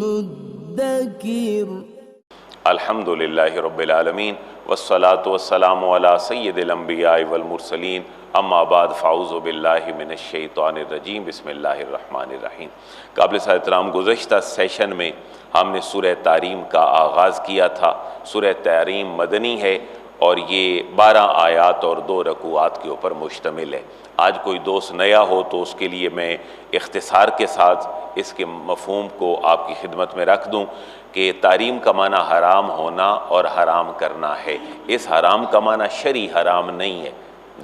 मुद्दकिर। अल्हम्दुलिल्लाहि रब्बिल आलमीन वस्सलातु वस्सलामु अला सय्यिदिल अंबियाइ वल मुरसलीन अम्मा बाद फ़ाऊज़ु बिल्लाहि मिनश शैतानिर रजीम बिस्मिल्लाहिर रहमानिर रहीम। काबिल एहतराम, गुज़श्ता सेशन में हमने सूरह तारीम का आगाज़ किया था। सूरह तारीम मदनी है और ये 12 आयात और 2 रकूआत के ऊपर मुश्तमिल है। आज कोई दोस्त नया हो तो उसके लिए मैं इख्तिसार के साथ इसके मफ़हूम को आपकी खिदमत में रख दूं कि तारीम का माना हराम होना और हराम करना है। इस हराम का माना शरी हराम नहीं है,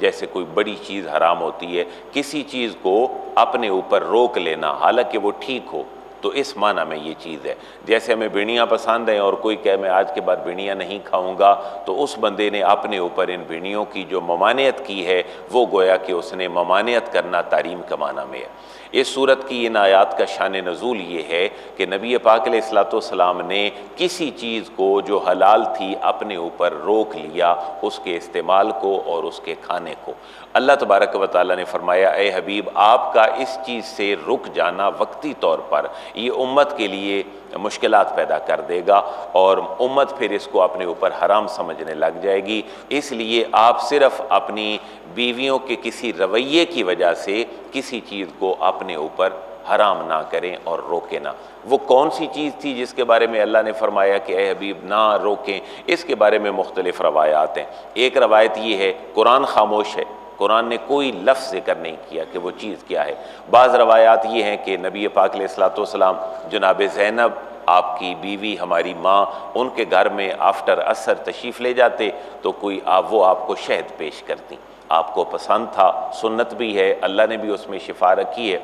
जैसे कोई बड़ी चीज़ हराम होती है, किसी चीज़ को अपने ऊपर रोक लेना हालांकि वो ठीक हो, तो इस माना में ये चीज़ है। जैसे हमें भिंडियाँ पसंद हैं और कोई कहे मैं आज के बाद भिंडियाँ नहीं खाऊंगा, तो उस बंदे ने अपने ऊपर इन भिंडियों की जो ममानियत की है वो गोया कि उसने ममानियत करना तारीम का माना में है। इस सूरत की इन आयात का शान नज़ूल ये है कि नबी पाक अलैहिस्सलाम ने किसी चीज़ को जो हलाल थी अपने ऊपर रोक लिया, उसके इस्तेमाल को और उसके खाने को। अल्लाह तबारक व तआला ने फरमाया, ए हबीब, आपका इस चीज़ से रुक जाना वक्ती तौर पर ये उम्मत के लिए मुश्किलात पैदा कर देगा और उम्मत फिर इसको अपने ऊपर हराम समझने लग जाएगी। इसलिए आप सिर्फ़ अपनी बीवियों के किसी रवैये की वजह से किसी चीज़ को अपने ऊपर हराम ना करें और रोकें ना। वो कौन सी चीज़ थी जिसके बारे में अल्लाह ने फरमाया कि ए हबीब ना रोकें? इसके बारे में मुख्तलिफ़ रवायात हैं। एक रवायत ये है, कुरान खामोश है, कुरान ने कोई लफ्ज़ ज़िक्र नहीं किया कि वो चीज़ क्या है। बाज़ रवायात ये हैं कि नबी पाक अलैहिस्सलाम जनाब ज़ैनब आपकी बीवी, हमारी माँ, उनके घर में आफ्टर असर तशरीफ़ ले जाते तो वो आपको शहद पेश करती। आपको पसंद था, सुन्नत भी है, अल्लाह ने भी उसमें शिफा रखी है।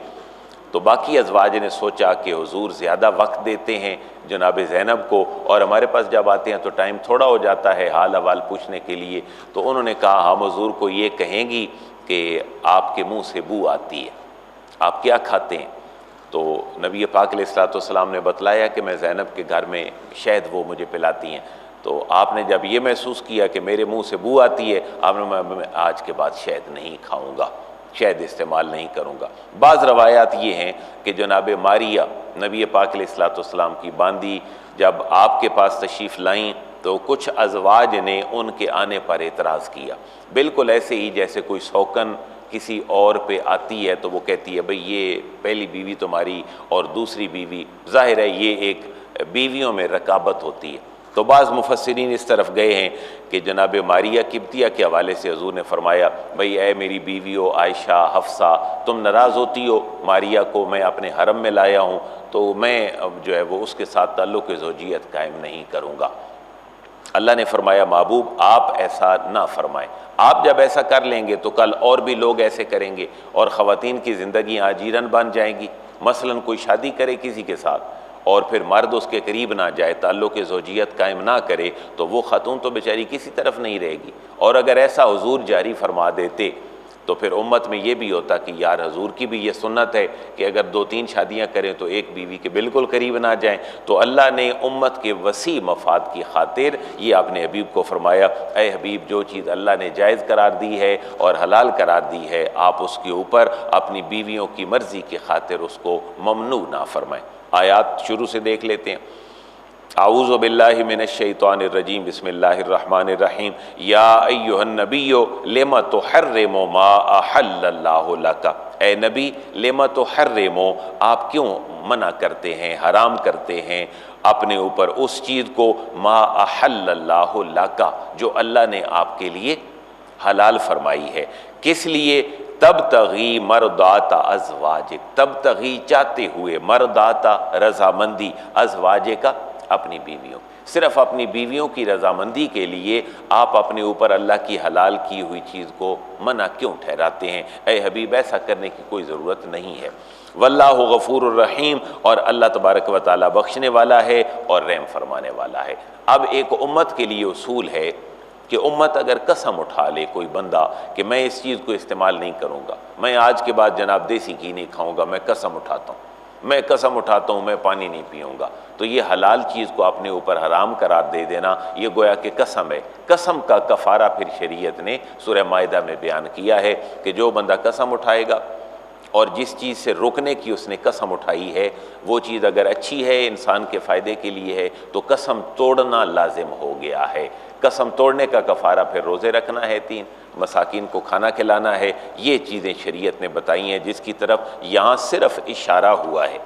तो बाकी अज़वाज ने सोचा कि हुजूर ज़्यादा वक्त देते हैं जनाब ज़ैनब को और हमारे पास जब आते हैं तो टाइम थोड़ा हो जाता है हाल अहवाल पूछने के लिए, तो उन्होंने कहा हम हुजूर को ये कहेंगी कि आपके मुंह से बू आती है, आप क्या खाते हैं? तो नबी पाक अलैहिस्सलाम ने बतलाया कि मैं ज़ैनब के घर में शहद वो मुझे पिलाती हैं। तो आपने जब ये महसूस किया कि मेरे मुंह से बू आती है, आपने मैं आज के बाद शहद नहीं खाऊंगा, शहद इस्तेमाल नहीं करूँगा। बाज़ रवायात ये हैं कि जनाब मारिया नबी पाक अलैहिस्सलाम की बांदी जब आपके पास तशरीफ़ लाईं तो कुछ अज़वाज ने उनके आने पर एतराज़ किया, बिल्कुल ऐसे ही जैसे कोई शौकन किसी और पे आती है तो वो कहती है भाई ये पहली बीवी तुम्हारी और दूसरी बीवी, ज़ाहिर है ये एक बीवियों में रकाबत होती है। तो बाज़ मुफस्सिरीन इस तरफ गए हैं कि जनाब मारिया किब्तिया के हवाले से हुज़ूर ने फरमाया, भाई ए मेरी बीवियों आयशा, हफ्सा, तुम नाराज़ होती हो मारिया को मैं अपने हरम में लाया हूँ तो मैं जो है वो उसके साथ ताल्लुक़ ज़ौजियत कायम नहीं करूँगा। अल्लाह ने फरमाया, महबूब आप ऐसा ना फरमाएं, आप जब ऐसा कर लेंगे तो कल और भी लोग ऐसे करेंगे और ख़वातीन की ज़िंदगी आजीरन बन जाएंगी। मसलन कोई शादी करे किसी के साथ और फिर मर्द उसके करीब ना जाए, ताल्लुक़ ज़ौजियत कायम ना करे, तो वो ख़ातून तो बेचारी किसी तरफ नहीं रहेगी। और अगर ऐसा हुजूर जारी फरमा देते तो फिर उम्मत में ये भी होता कि यार हुजूर की भी ये सुन्नत है कि अगर 2-3 शादियाँ करें तो एक बीवी के बिल्कुल करीब ना जाएं। तो अल्लाह ने उम्मत के वसी मफाद की खातिर ये अपने हबीब को फरमाया, ए हबीब, जो चीज़ अल्लाह ने जायज़ करार दी है और हलाल करार दी है आप उसके ऊपर अपनी बीवियों की मर्ज़ी की खातिर उसको ममनू ना फरमाएँ। आयात शुरू से देख लेते हैं। आऊज़ु बिल्लाहि मिनश शैतानिर रजीम बिस्मिल्लाहिर रहमानिर रहीम। या अय्युहन नबिय्यो लिमा तुहर्रिमु मा अहल्लल्लाहु लका। ए नबी, लिमा तुहर्रिमु, आप क्यों मना करते हैं, हराम करते हैं अपने ऊपर उस चीज़ को, मा अहल्लल्लाहु लका, जो अल्लाह ने आपके लिए हलाल फरमाई है। किस लिए? तब तगी मरदाता अज़वाजिक, तब तगी चाहते हुए, मरदाता रज़ामंदी, अज़वाजे का अपनी बीवियों, सिर्फ अपनी बीवियों की रज़ामंदी के लिए आप अपने ऊपर अल्लाह की हलाल की हुई चीज़ को मना क्यों ठहराते हैं? ए हबीब, ऐसा करने की कोई ज़रूरत नहीं है। वल्लाहु गफ़ूरुर रहीम, और अल्लाह तबारक व तआला बख्शने वाला है और रहम फरमाने वाला है। अब एक उम्मत के लिए उसूल है कि उम्मत अगर कसम उठा ले कोई बंदा कि मैं इस चीज़ को इस्तेमाल नहीं करूँगा, मैं आज के बाद जनाब देसी घी नहीं खाऊँगा, मैं कसम उठाता हूँ, मैं कसम उठाता हूँ मैं पानी नहीं पीऊँगा, तो ये हलाल चीज़ को अपने ऊपर हराम करार दे देना, ये गोया कि कसम है। कसम का कफ़ारा फिर शरीयत ने सूरह माइदा में बयान किया है कि जो बंदा कसम उठाएगा और जिस चीज़ से रुकने की उसने कसम उठाई है वो चीज़ अगर अच्छी है, इंसान के फ़ायदे के लिए है, तो कसम तोड़ना लाजिम हो गया है। कसम तोड़ने का कफ़ारा फिर रोज़े रखना है, 3 मसाकिन को खाना खिलाना है। ये चीज़ें शरीयत ने बताई हैं, जिसकी तरफ यहाँ सिर्फ इशारा हुआ है,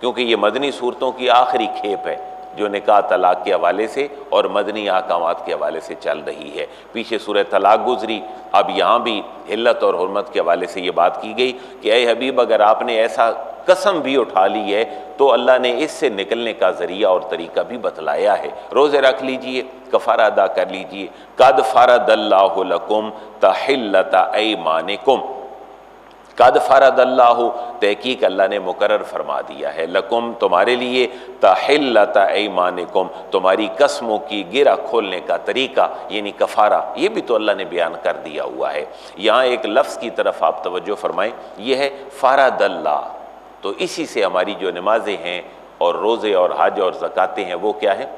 क्योंकि ये मदनी सूरतों की आखिरी खेप है जो निकाह तलाक के हवाले से और मदनी अहकामात के हवाले से चल रही है। पीछे सूरह तलाक गुजरी, अब यहाँ भी हिल्लत और हुर्मत के हवाले से ये बात की गई कि ए हबीब, अगर आपने ऐसा कसम भी उठा ली है तो अल्लाह ने इससे निकलने का ज़रिया और तरीका भी बतलाया है। रोज़े रख लीजिए, कफ़ारा अदा कर लीजिए। कद फ़रदल्लाहु लकुम तहिल्लता ऐमानिकुम, कद फ़रदल्लाहु, तहकीक अल्लाह ने मुकर्रर फरमा दिया है, लकुम तुम्हारे लिए, तहिल्लता ऐमानिकुम तुम्हारी कस्मों की गिरा खोलने का तरीका यानी कफ़ारा, ये भी तो अल्लाह ने बयान कर दिया हुआ है। यहाँ एक लफ्ज़ की तरफ आप तवज्जो फरमाएं, ये है फ़रदल्लाह। तो इसी से हमारी जो नमाजें हैं और रोज़े और हज और ज़कातें हैं वो क्या है?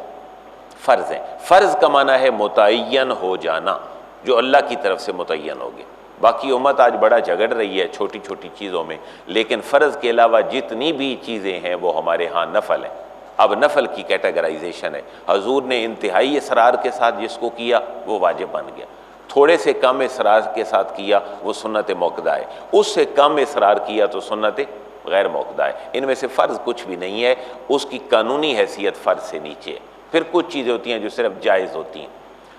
फ़र्ज़ हैं। फ़र्ज़ का माना है मुतय्यन हो जाना, जो अल्लाह की तरफ से मुतय्यन हो गए। बाकी उम्मत आज बड़ा झगड़ रही है छोटी छोटी चीज़ों में, लेकिन फ़र्ज़ के अलावा जितनी भी चीज़ें हैं वो हमारे यहाँ नफल हैं। अब नफल की कैटेगराइजेशन है। हजूर ने इंतहाई इसरार के साथ जिसको किया वो वाजिब बन गया, थोड़े से कम इसरार के साथ किया वो सुन्नत मौक़दा है, उससे कम इसरार किया तो सुन्नत गैर मौक़दा है। इनमें से फ़र्ज़ कुछ भी नहीं है, उसकी कानूनी हैसियत फ़र्ज़ से नीचे है। फिर कुछ चीज़ें होती हैं जो सिर्फ जायज़ होती हैं।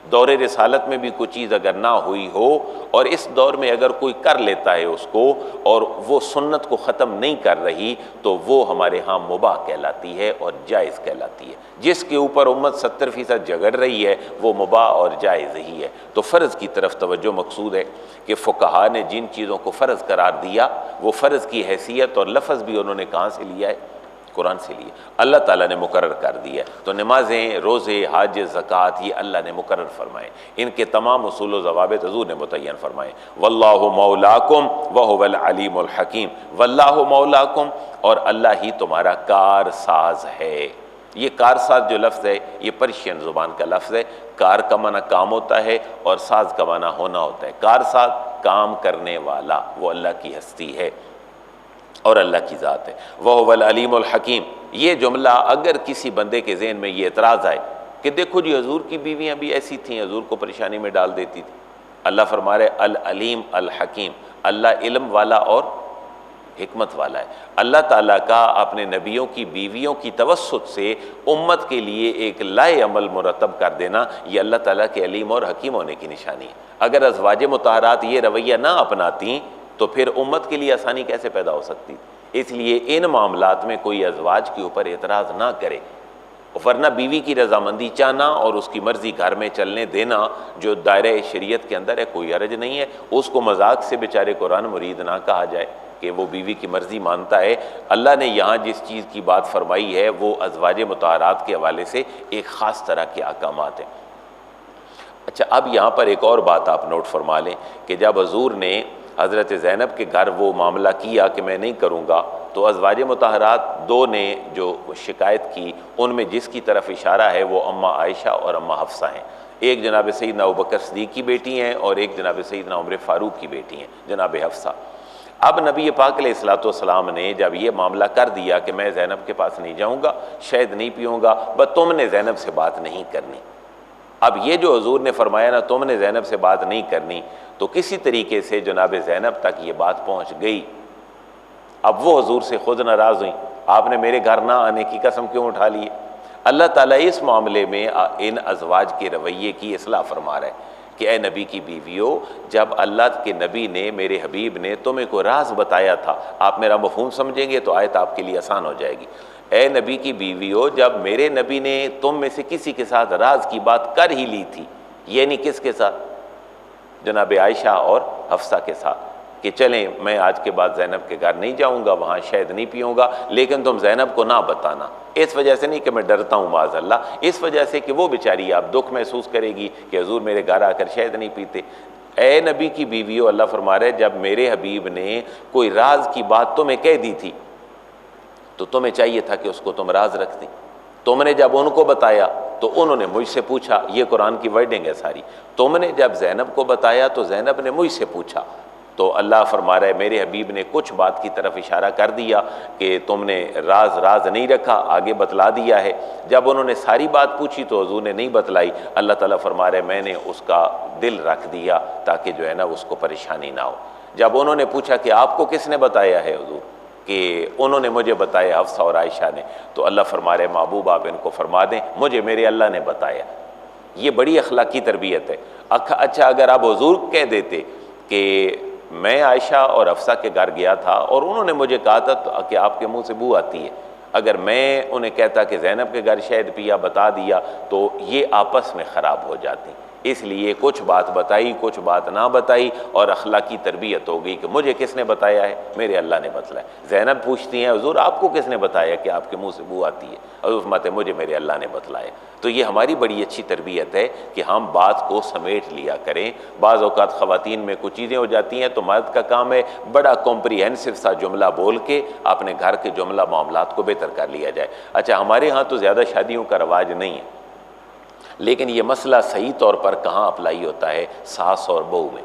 दौरे रिसालत में भी कोई चीज़ अगर ना हुई हो और इस दौर में अगर कोई कर लेता है उसको और वो सुन्नत को ख़त्म नहीं कर रही, तो वो हमारे यहाँ मुबाह कहलाती है और जायज़ कहलाती है। जिसके ऊपर उम्मत 70% झगड़ रही है वो मुबाह और जायज़ ही है। तो फ़र्ज़ की तरफ तवज्जो मकसूद है कि फ़ुक़हा ने जिन चीज़ों को फ़र्ज़ करार दिया वो फ़र्ज़ की हैसियत और लफ्ज़ भी उन्होंने कहाँ से लिया है? कुरान से लिए। अल्लाह ताला ने मुकर्रर कर दिया। तो नमाजें, रोज़े, हज, ज़कात ये अल्लाह ने मुकर्रर फरमाए। इनके तमाम उसूल व ज़वाबित हुज़ूर ने मुतय्यन फरमाए। वल्लाहु मौलाकुम व हुवल अलीमुल हकीम, वल्लाहु मौलाकुम, और अल्लाह ही तुम्हारा कारसाज है। ये कारसाज जो लफ्ज़ है ये पर्शियन ज़ुबान का लफ्ज़ है। कार का माना काम होता है और साज का माना होना होता है। कारसाज काम करने वाला, वो अल्लाह की हस्ती है और अल्लाह की ज़ात है। वह वल अलीमुल हकीम, ये जुमला अगर किसी बंदे के ज़हन में ये एतराज़ आए कि देखो जी हजूर की बीवियाँ भी ऐसी थीं, हजूर को परेशानी में डाल देती थी, अल्लाह फरमा रहे अल अलीम अल हकीम, अल्लाह इल्म वाला और हिकमत वाला है। अल्लाह ताला का अपने नबियों की बीवियों की तवस्सुत से उम्मत के लिए एक लाए अमल मुरतब कर देना, ये अल्लाह ताला के अलीम और हकीम होने की निशानी है। अगर अज़वाज मुताहरात ये रवैया ना अपनाती तो फिर उम्मत के लिए आसानी कैसे पैदा हो सकती? इसलिए इन मामलात में कोई अज़वाज के ऊपर एतराज़ ना करे, वरना बीवी की रजामंदी चाहना और उसकी मर्ज़ी घर में चलने देना जो दायरे शरीयत के अंदर है कोई हर्ज नहीं है। उसको मजाक से बेचारे कुरान मुरीद ना कहा जाए कि वो बीवी की मर्ज़ी मानता है। अल्लाह ने यहाँ जिस चीज़ की बात फरमाई है वो अज़वाज मुताहरात के हवाले से एक ख़ास तरह के अहकामात हैं। अच्छा, अब यहाँ पर एक और बात आप नोट फरमा लें कि जब हजूर ने हज़रत ज़ैनब के घर वो मामला किया कि मैं नहीं करूँगा, तो अज़वाज मुताहरात दो ने जो शिकायत की उनमें जिसकी तरफ इशारा है वो अम्मा आयशा और अम्मा हफ्सा हैं। एक जनाब सैयदना अबू बकर सिद्दीक़ की बेटी हैं और एक जनाब सैयदना उमर फ़ारूक की बेटी हैं, जनाब हफ्सा। अब नबी पाक अलैहिस्सलाम ने जब ये मामला कर दिया कि मैं ज़ैनब के पास नहीं जाऊँगा, शहद नहीं पीऊँगा, बस तुमने ज़ैनब से बात नहीं करनी। अब ये जो हजूर ने फरमाया ना तुमने ज़ैनब से बात नहीं करनी, तो किसी तरीके से जनाब ज़ैनब तक ये बात पहुँच गई। अब वो हजूर से खुद नाराज़ हुई, आपने मेरे घर ना आने की कसम क्यों उठा ली? अल्लाह ताला इस मामले में इन अज़वाज के रवैये की इस्लाह फरमा रहा है कि ए नबी की बीवियों, जब अल्लाह के नबी ने मेरे हबीब ने तुम्हें को राज बताया था, आप मेरा मफ़हूम समझेंगे तो आयत आपके लिए आसान हो जाएगी। ए नबी की बीवियों, जब मेरे नबी ने तुम में से किसी के साथ राज की बात कर ही ली थी, यानी किसके साथ? जनाब आयशा और हफ्सा के साथ, कि चलें मैं आज के बाद ज़ैनब के घर नहीं जाऊंगा, वहाँ शहद नहीं पीऊँगा, लेकिन तुम ज़ैनब को ना बताना। इस वजह से नहीं कि मैं डरता हूँ माज़अल्लाह, इस वजह से कि वो बेचारी आप दुख महसूस करेगी कि हजूर मेरे घर आकर शहद नहीं पीते। ए नबी की बीवियों, अल्लाह फरमा रहे जब मेरे हबीब ने कोई राज की बात तुम्हें कह दी थी तो तुम्हें चाहिए था कि उसको तुम राज रखती। तुमने जब उनको बताया तो उन्होंने मुझसे पूछा, ये कुरान की वर्डिंग है सारी। तुमने जब ज़ैनब को बताया तो ज़ैनब ने मुझसे पूछा। तो अल्लाह फरमा रहा है मेरे हबीब ने कुछ बात की तरफ इशारा कर दिया कि तुमने राज नहीं रखा, आगे बतला दिया है। जब उन्होंने सारी बात पूछी तो हुजूर ने नहीं बतलाई। अल्लाह ताला फरमा रहा है मैंने उसका दिल रख दिया ताकि जो है ना उसको परेशानी ना हो। जब उन्होंने पूछा कि आपको किसने बताया है हुजूर, कि उन्होंने मुझे बताया हफ्सा और आयशा ने, तो अल्लाह फरमा रहे महबूब आप इनको फरमा दें मुझे मेरे अल्लाह ने बताया। ये बड़ी अखलाकी तरबियत है। अच्छा अगर आप हुजूर कह देते कि मैं आयशा और हफ्सा के घर गया था और उन्होंने मुझे कहा था कि आपके मुंह से बू आती है, अगर मैं उन्हें कहता कि ज़ैनब के घर शहद पिया बता दिया तो ये आपस में ख़राब हो जाती। इसलिए कुछ बात बताई कुछ बात ना बताई और अखलाकी तरबियत हो गई कि मुझे किसने बताया है, मेरे अल्लाह ने बतलाया। ज़ैनब पूछती हैं हुजूर आपको किसने बताया कि आपके मुंह से बू आती है, और फरमाते मुझे मेरे अल्लाह ने बतलाया। तो ये हमारी बड़ी अच्छी तरबियत है कि हम बात को समेट लिया करें। बाज़ औक़ात ख़वातीन में कुछ चीज़ें हो जाती हैं तो मर्द का काम है बड़ा कॉम्प्रीहेंसिव सा जुमला बोल के अपने घर के जुमला मामलात को बेहतर कर लिया जाए। अच्छा हमारे यहाँ तो ज़्यादा शादियों का रवाज नहीं है, लेकिन ये मसला सही तौर पर कहाँ अप्लाई होता है, सास और बहू में।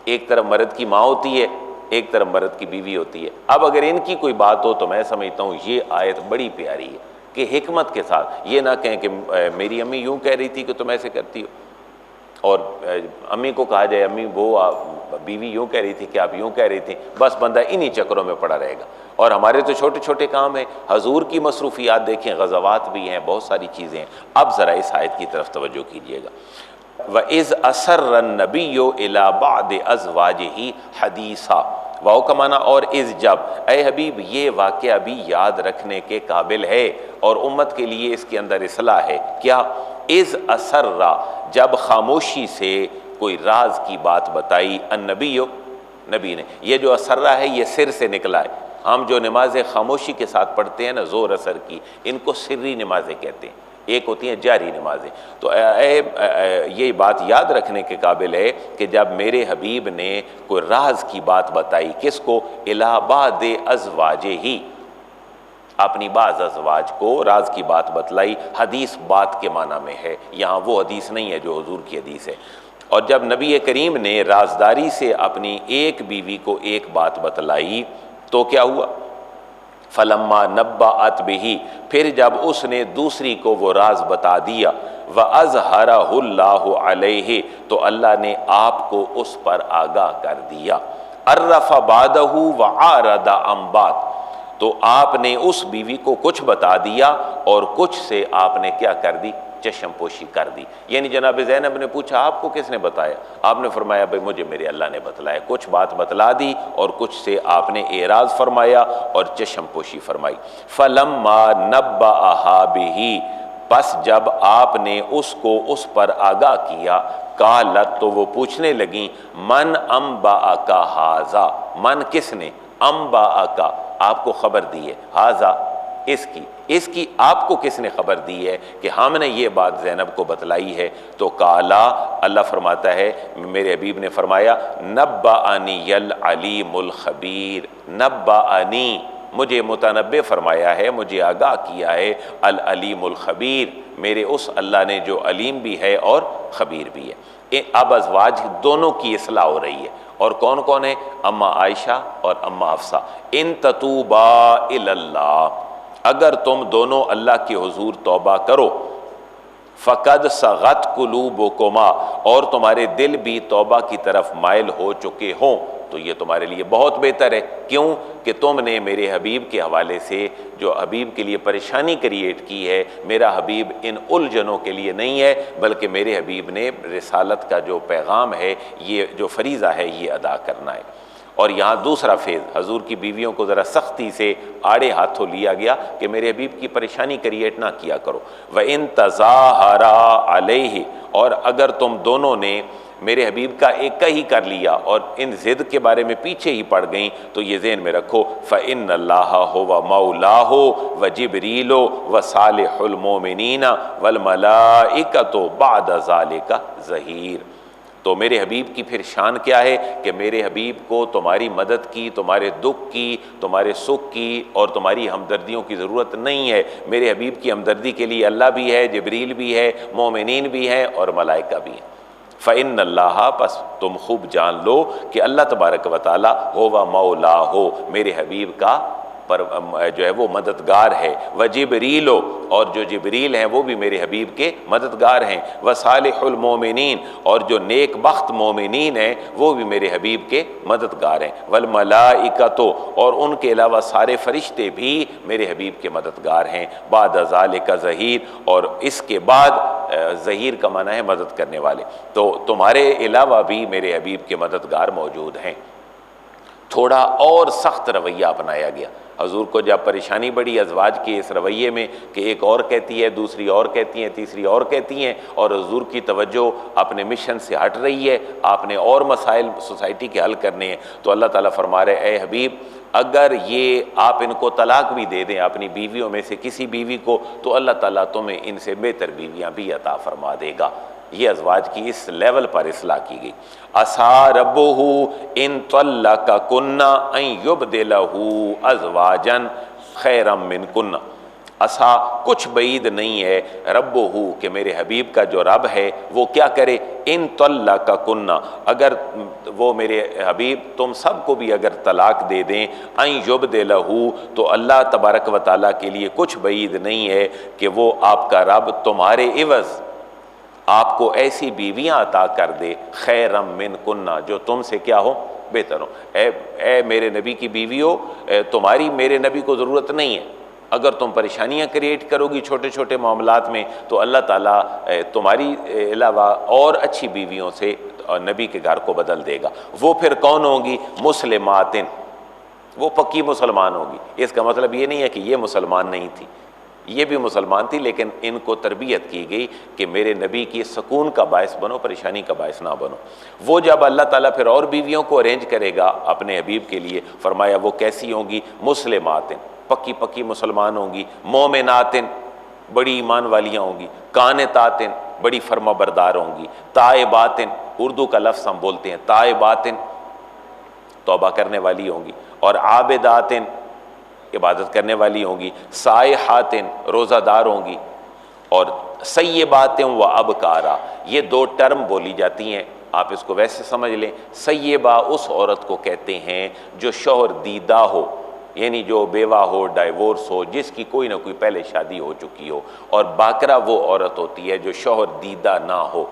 एक तरफ मर्द की माँ होती है, एक तरफ मर्द की बीवी होती है। अब अगर इनकी कोई बात हो तो मैं समझता हूँ ये आयत बड़ी प्यारी है कि हिकमत के साथ ये ना कहें कि मेरी अम्मी यूँ कह रही थी कि तुम ऐसे करती हो, और अम्मी को कहा जाए अम्मी वो बीवी यूँ कह रही थी कि आप यूँ कह रही थी, बस बंदा इन्हीं चक्करों में पड़ा रहेगा। और हमारे तो छोटे छोटे काम हैं, हजूर की मसरूफियात देखें, गज़वात भी हैं, बहुत सारी चीज़ें हैं। अब ज़रा इस आयत की तरफ तवज्जो कीजिएगा। व इज़ असर्र नबिय्यु इला बअद अज़वाजिही हदीसा, वाओ का माना और इज़ जब, ए हबीब ये वाक़या भी याद रखने के काबिल है और उम्मत के लिए इसके अंदर इस्लाह है। क्या? इज़ असर्रा, जब खामोशी से कोई राज की बात बताई, अन्नबियो, नबी ने। ये जो असर्रा है ये सिर से निकला है। हम जो नमाजें खामोशी के साथ पढ़ते हैं ना ज़ोर असर की, इनको सिर्री नमाजें कहते हैं, एक होती हैं जारी नमाजें। तो ये बात याद रखने के काबिल है कि जब मेरे हबीब ने कोई राज की बात बताई, किसको? इलाबाद अज़वाजे ही, अपनी बाज़ अज़वाज को राज की बात बतलाई। हदीस बात के माना में है, यहाँ वो हदीस नहीं है जो हुजूर की हदीस है। और जब नबी करीम ने राजदारी से अपनी एक बीवी को एक बात बतलाई तो क्या हुआ? फलम्मा नब्बाअत बिही, फिर जब उसने दूसरी को वो राज बता दिया, व अज़हरहुल्लाहु अलैहि, तो अल्लाह ने आपको उस पर आगाह कर दिया। अर्रफ़ बादहु व आरदा अम्बात, तो आपने उस बीवी को कुछ बता दिया और कुछ से आपने क्या कर दी? चश्मपोशी कर दी। यानी जनाब ज़ैनब ने पूछा आपको किसने बताया? आपने फरमाया भाई मुझे मेरे अल्लाह ने बतलाया। कुछ बात बतला दी और कुछ से आपने एराज़ फरमाया और चश्मपोशी फरमाई। फलम्मा नब्बअहा बिही, बस जब आपने उसको उस पर आगाह किया, कालत, तो वो पूछने लगी, मन अम्बाअका हाजा, मन किसने? अम्बाअका, आपको खबर दी है, हाजा इसकी आपको किसने खबर दी है कि हमने ये बात ज़ैनब को बतलाई है? तो काला, अल्लाह फरमाता है मेरे हबीब ने फरमाया, नब्बाअनी यल अलीमुल खबीर, नब्बाअनी, मुझे मुतनब्बे फरमाया है, मुझे आगाह किया है, अल अलीमुल खबीर, मेरे उस अल्लाह ने जो अलीम भी है और खबीर भी है। अब अज़वाज दोनों की इस्लाह हो रही है, और कौन कौन है? अम्मा आयशा और अम्मा हफ्सा। इन ततूबा इल्लल्लाह, अगर तुम दोनों अल्लाह के हुजूर तौबा करो, फ़क़द सग़त कुलूबुकुमा, और तुम्हारे दिल भी तौबा की तरफ माइल हो चुके हों, तो ये तुम्हारे लिए बहुत बेहतर है। क्यों? कि तुमने मेरे हबीब के हवाले से जो हबीब के लिए परेशानी क्रिएट की है, मेरा हबीब इन उलझनों के लिए नहीं है, बल्कि मेरे हबीब ने रिसालत का जो पैगाम है, ये जो फरीज़ा है, ये अदा करना है। और यहाँ दूसरा फेज़, हजूर की बीवियों को ज़रा सख्ती से आड़े हाथों लिया गया कि मेरे हबीब की परेशानी क्रिएट ना किया करो। व इन तज़ाहरा अलैहि, और अगर तुम दोनों ने मेरे हबीब का एक ही कर लिया और इन ज़िद के बारे में पीछे ही पड़ गई, तो ये ज़हन में रखो, फ़इन्नल्लाह हुवा मौलाहु व जिब्रीलो व सालिहुल मोमिनीना वल मलाइकतु बअद ज़ालिका ज़हीर। तो मेरे हबीब की फिर शान क्या है कि मेरे हबीब को तुम्हारी मदद की, तुम्हारे दुख की, तुम्हारे सुख की और तुम्हारी हमदर्दियों की ज़रूरत नहीं है। मेरे हबीब की हमदर्दी के लिए अल्लाह भी है, जिब्रील भी है, मोमिनीन भी हैं और मलाइका भी हैं। फ़इन्नल्लाह, बस तुम खूब जान लो कि अल्लाह तबारक व तआला हुवा मौला हो, मेरे हबीब का पर जो है वो मददगार है। व जिब्रीलो, और जो जिब्रील हैं वो भी मेरे हबीब के मददगार हैं। व सालिहुल मोमिनीन, और जो नेक बख्त मोमिनीन हैं वो भी मेरे हबीब के मददगार हैं। वल मलाइकतो, और उनके अलावा सारे फरिश्ते भी मेरे हबीब के मददगार हैं। बाद ज़ालिका ज़हीर, और इसके बाद ज़हीर का माना है मदद करने वाले, तो तुम्हारे अलावा भी मेरे हबीब के मददगार मौजूद हैं। थोड़ा और सख्त रवैया अपनाया गया। हजूर को जब परेशानी बढ़ी अज़वाज के इस रवैये में कि एक और कहती है, दूसरी और कहती हैं, तीसरी और कहती हैं, और हजूर की तवज्जो अपने मिशन से हट रही है, आपने और मसाइल सोसाइटी के हल करने हैं, तो अल्लाह ताला फरमा रहे, ए हबीब, अगर ये आप इनको तलाक भी दे दें अपनी बीवियों में से किसी बीवी को, तो अल्लाह ताला तुम्हें इनसे बेहतर बीवियाँ भी अता फरमा देगा। ये अज़वाज की इस लेवल पर इस्लाह की गई। असा रब्बुहु इन तल्लक़कुन्ना अन युबदिलहु अज़वाजन खैरम मिनकुन्ना। असा, कुछ बईद नहीं है, रब्बुहु, कि मेरे हबीब का जो रब है वो क्या करे, इन तल्लक़कुन्ना, अगर वो मेरे हबीब तुम सबको भी अगर तलाक दे दें, अन युबदिलहु, तो अल्लाह तबारक व तआला के लिए कुछ बईद नहीं है कि वो आपका रब तुम्हारे इवज़ आपको ऐसी बीवियां अता कर दे, खैरम मिन कुन्ना, जो तुमसे क्या हो, बेहतर हो। ए मेरे नबी की बीवियों, तुम्हारी मेरे नबी को ज़रूरत नहीं है। अगर तुम परेशानियां क्रिएट करोगी छोटे छोटे मामलात में, तो अल्लाह ताला तुम्हारी अलावा और अच्छी बीवियों से नबी के घर को बदल देगा। वो फिर कौन होंगी, मुस्लिमातिन, वो पक्की मुसलमान होगी। इसका मतलब ये नहीं है कि ये मुसलमान नहीं थी, ये भी मुसलमान थी, लेकिन इनको तरबियत की गई कि मेरे नबी की सुकून का बायस बनो, परेशानी का बायस ना बनो। वो जब अल्लाह ताला फिर और बीवियों को अरेंज करेगा अपने हबीब के लिए, फरमाया वो कैसी होंगी, मुस्लिमातिन, पक्की पक्की मुसलमान होंगी, मोमिनातिन, बड़ी ईमान वालियाँ होंगी, कानितातिन, बड़ी फर्मा बरदार होंगी, ताइबातिन, उर्दू का लफ्ज़ हम बोलते हैं ताइबातिन, तौबा करने वाली होंगी, और आबिदातिन, इबादत करने वाली होंगी, साइहातिन, रोज़ादार होंगी, और सय्यबातिन व अबकारा, ये दो टर्म बोली जाती हैं, आप इसको वैसे समझ लें। सय्यबा उस औरत को कहते हैं जो शौहर दीदा हो, यानी जो बेवा हो, डाइवोर्स हो, जिसकी कोई ना कोई पहले शादी हो चुकी हो, और बाकरा वो औरत होती है जो शौहर दीदा ना हो,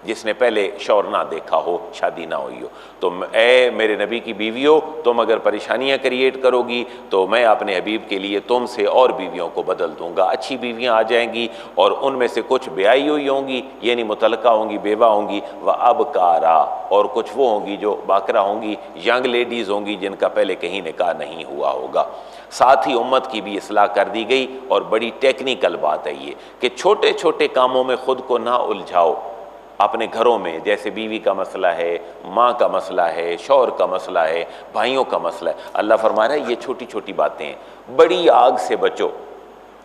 जिसने पहले शौहर ना देखा हो, शादी ना हुई हो। तो ए मेरे नबी की बीवियों, तुम अगर परेशानियां क्रिएट करोगी तो मैं अपने हबीब के लिए तुमसे और बीवियों को बदल दूंगा। अच्छी बीवियां आ जाएंगी, और उनमें से कुछ ब्याही हुई होंगी, यानी मुतलका होंगी, बेवा होंगी, व अबकारा, और कुछ वो होंगी जो बाकरा होंगी, यंग लेडीज़ होंगी जिनका पहले कहीं निकाह नहीं हुआ होगा। साथ ही उम्मत की भी इस्लाह कर दी गई, और बड़ी टेक्निकल बात है ये कि छोटे छोटे कामों में ख़ुद को ना उलझाओ। अपने घरों में जैसे बीवी का मसला है, माँ का मसला है, शौहर का मसला है, भाइयों का मसला है, अल्लाह फरमा रहा है ये छोटी छोटी बातें हैं, बड़ी आग से बचो।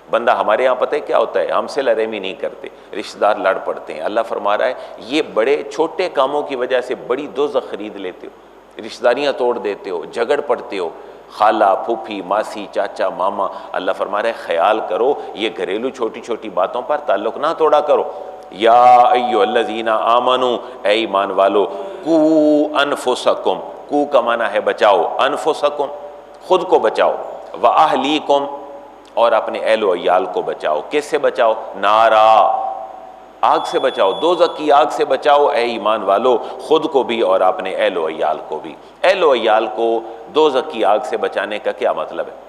बंदा हमारे यहाँ पता है क्या होता है, हमसे लड़ेमी नहीं करते, रिश्तेदार लड़ पड़ते हैं। अल्लाह फरमा रहा है ये बड़े छोटे कामों की वजह से बड़ी दोज़ख खरीद लेते हो, रिश्तेदारियाँ तोड़ देते हो, झगड़ पड़ते हो, खाला, फूफी, मासी, चाचा, मामा। अल्लाह फरमा रहा है ख्याल करो, ये घरेलू छोटी छोटी बातों पर ताल्लुक़ ना तोड़ा करो। या अय्युहल्लज़ीना आमनू, ऐ ईमान वालो, कू अनफुसकुम, कू का माना है बचाओ, अनफुसकुम, खुद को बचाओ, व अहलीकुम, और अपने अहलो अय्याल को बचाओ। किससे बचाओ, नारा, आग से बचाओ, दोज़ख की आग से बचाओ। ऐ ईमान वालो, खुद को भी और अपने अहलो अय्याल को भी। अहलो अय्याल को दोज़ख की आग से बचाने का क्या मतलब है,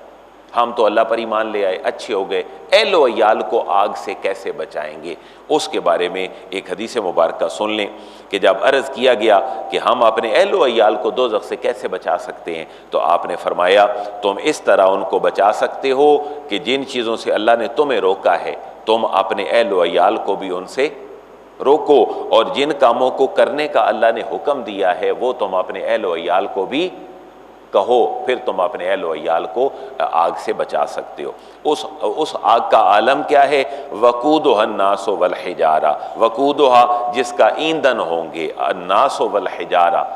हम तो अल्लाह पर ईमान ले आए, अच्छे हो गए, अहलो अय्याल को आग से कैसे बचाएंगे, उसके बारे में एक हदीस मुबारक सुन लें कि जब अर्ज़ किया गया कि हम अपने अहलो अय्याल को दोज़ख से कैसे बचा सकते हैं, तो आपने फरमाया तुम इस तरह उनको बचा सकते हो कि जिन चीज़ों से अल्लाह ने तुम्हें रोका है, तुम अपने अहलो अय्याल को भी उनसे रोको, और जिन कामों को करने का अल्लाह ने हुक्म दिया है वो तुम अपने अहलो अय्याल को भी कहो, फिर तुम अपने अहल व अयाल को आग से बचा सकते हो। उस आग का आलम क्या है? वकूदुहा अन्नासु वल हिजारा, वकूदुहा जिसका ईंधन होंगे, अन्नासु वल हिजारा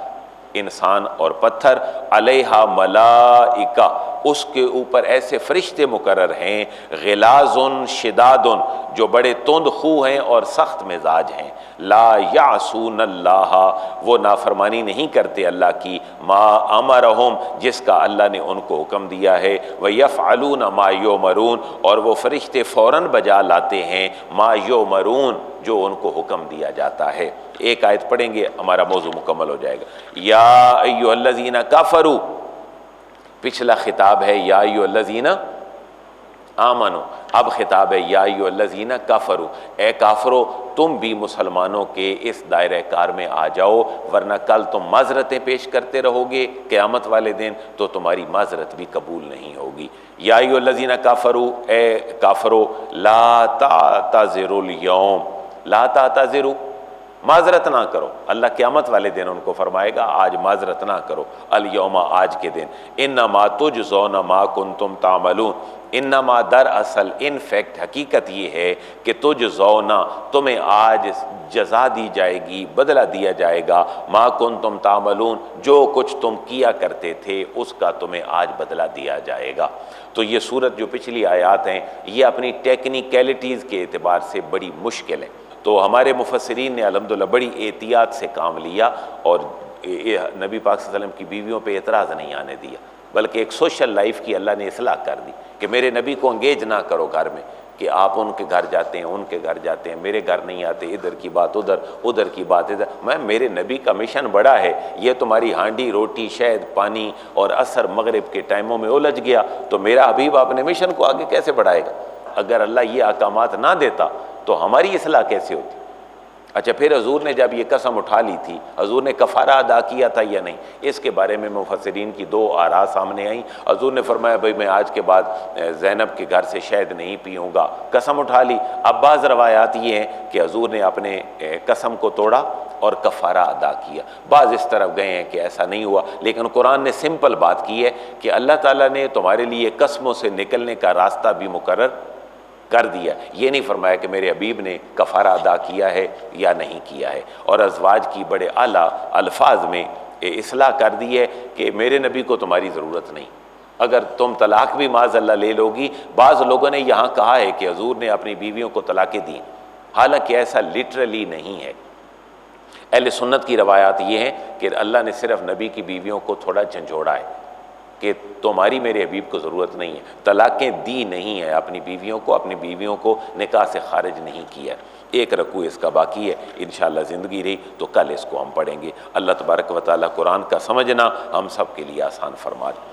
इंसान और पत्थर, अलैहा मलाइका उसके ऊपर ऐसे फरिश्ते मुकर्रर हैं, गिलाजुन शिदादुन जो बड़े तुंद खू हैं और सख्त मिजाज हैं, ला यासून अल्लाह वो नाफरमानी नहीं करते अल्लाह की, मा अमरहुम जिसका अल्लाह ने उनको हुक्म दिया है, व यफ़अलून मा युमरून और वो फरिश्ते फ़ौरन बजा लाते हैं मा युमरून जो उनको हुक्म दिया जाता है। एक आयत पढ़ेंगे, हमारा मौजू मुकम्मल हो जाएगा। या अय्युहल्लज़ीना कफ़रू, पिछला खिताब है या अय्युहल्लज़ीना आमनू, अब खिताब है या अय्युहल्लज़ीना कफ़रू, ए काफरो तुम भी मुसलमानों के इस दायरे कार में आ जाओ, वरना कल तुम माजरतें पेश करते रहोगे, क़यामत वाले दिन तो तुम्हारी माजरत भी कबूल नहीं होगी। या अय्युहल्लज़ीना कफ़रू, ए काफरो ला ताज़िरुल यौम, ला ताज़िरु माजरत ना करो। अल्लाह क़यामत वाले दिन उनको फरमाएगा आज माजरत ना करो, अल यौमा आज के दिन, इन्नमा तुजज़ौना मा कुंतुम तामलून, इन्नमा दर असल इन फैक्ट हकीकत ये है कि तुजज़ौना तुम्हें आज जज़ा दी जाएगी, बदला दिया जाएगा, मा कुंतुम तामलून जो कुछ तुम किया करते थे उसका तुम्हें आज बदला दिया जाएगा। तो ये सूरत जो पिछली आयात हैं ये अपनी टेक्निकलिटीज़ के एतबार से बड़ी मुश्किल है। तो हमारे मुफस्सिरीन ने अल्हम्दुलिल्लाह बड़ी एहतियात से काम लिया और नबी पाक सल्लल्लाहु अलैहि वसल्लम की बीवियों पे एतराज़ नहीं आने दिया, बल्कि एक सोशल लाइफ की अल्लाह ने इस्लाह कर दी कि मेरे नबी को एंगेज ना करो घर में, कि आप उनके घर जाते हैं, उनके घर जाते हैं, मेरे घर नहीं आते, इधर की बात उधर, उधर की बात इधर। मैं मेरे नबी का मिशन बड़ा है, ये तुम्हारी हांडी रोटी शहद पानी और असर मगरिब के टाइमों में उलझ गया तो मेरा हबीब अपने मिशन को आगे कैसे बढ़ाएगा? अगर अल्लाह ये अहकामात ना देता तो हमारी इस्लाह कैसे होती? अच्छा, फिर हजूर ने जब ये कसम उठा ली थी, हजूर ने कफ़ारा अदा किया था या नहीं, इसके बारे में मुफस्सिरीन की दो आरा सामने आई। हजूर ने फरमाया भाई मैं आज के बाद ज़ैनब के घर से शहद नहीं पीऊँगा, कसम उठा ली। अब बाज़ रवायात ये हैं कि हजूर ने अपने कसम को तोड़ा और कफ़ारा अदा किया। बाज़ इस तरफ गए हैं कि ऐसा नहीं हुआ, लेकिन कुरान ने सिंपल बात की है कि अल्लाह ताला ने तुम्हारे लिए कसमों से निकलने का रास्ता भी मुकर्रर कर दिया। ये नहीं फरमाया कि मेरे हबीब ने कफ़ारा अदा किया है या नहीं किया है। और अज़वाज की बड़े आला अल्फाज में इस्लाह कर दी है कि मेरे नबी को तुम्हारी ज़रूरत नहीं, अगर तुम तलाक भी माज़अल्लाह ले लोगी। बाज़ लोगों ने यहाँ कहा है कि हजूर ने अपनी बीवियों को तलाक़ें दी, हालांकि ऐसा लिटरली नहीं है। अहले सुन्नत की रवायात ये हैं कि अल्लाह ने सिर्फ नबी की बीवियों को थोड़ा झंझोड़ा है कि तुम्हारी मेरे हबीब को ज़रूरत नहीं है, तलाक़ें दी नहीं है अपनी बीवियों को, अपनी बीवियों को निकाह से खारिज नहीं किया। एक रकू इसका बाकी है, इंशाअल्लाह ज़िंदगी रही तो कल इसको हम पढ़ेंगे। अल्लाह तबारक व तआला कुरान का समझना हम सब के लिए आसान फरमा दे।